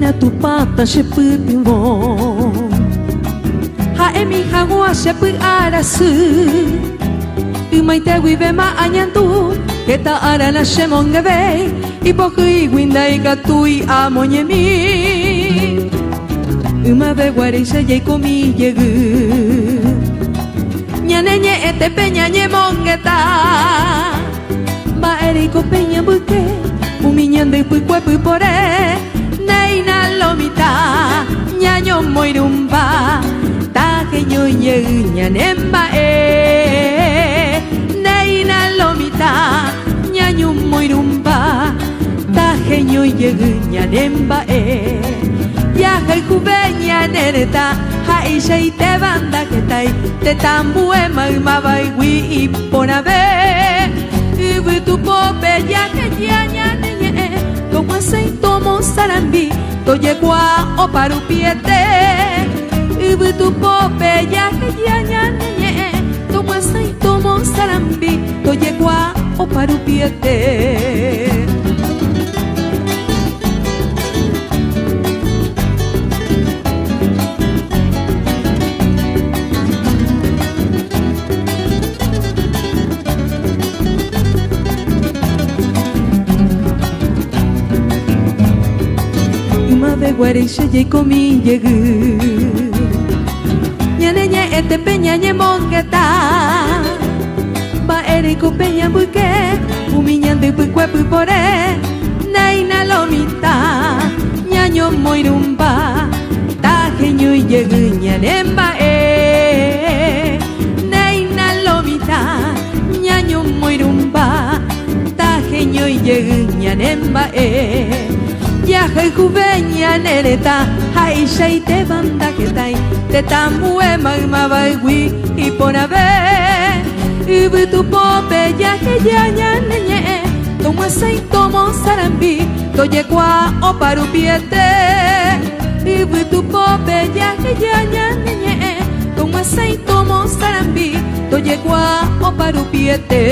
ya tu pata se putimo ha emi hagua se pu arasu umai te wive ma anyantu keta arana se mongave ipokui windai katui amonyemi umabe guare se ye komi yegu nyanenye ete peña nye mongeta ba eriko peña buke uminyan de pui kue pui pore neina lomita nyanyo moirumba ta que yo yegu nyanemba neina lomita nyanyo moirumba ta que yo yegu nyanemba ya hay kubenya nereta hai shai te banda que tai te tambue ma vai wi iponabe ibu tu pope ya que ya nenye como aceito sarambi to yegua o parupiete ibu tu pope ya que ya nenye como aceito sarambi to yegua o parupiete. De guarisha ye komi yegu nyanenye ete peña nye mongeta ba eriko peña buke uminyan de pui kue pui pore naina lomita nyanyo moirumba ta genyo yegu nyanemba naina lomita nyanyo moirumba ta genyo yegu nyanemba ya hay juveña nereta hay shai te banda que tai te tambue magma vai wi y por ave ibu tu pope ya que ya nenye como aceito sarambi to yegua o parupiete ibu tu pope ya que ya nenye como aceito sarambi to yegua o parupiete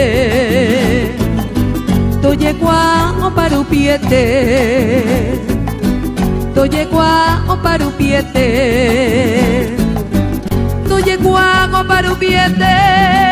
to yegua o parupiete to yegua o parupiete to yegua o parupiete.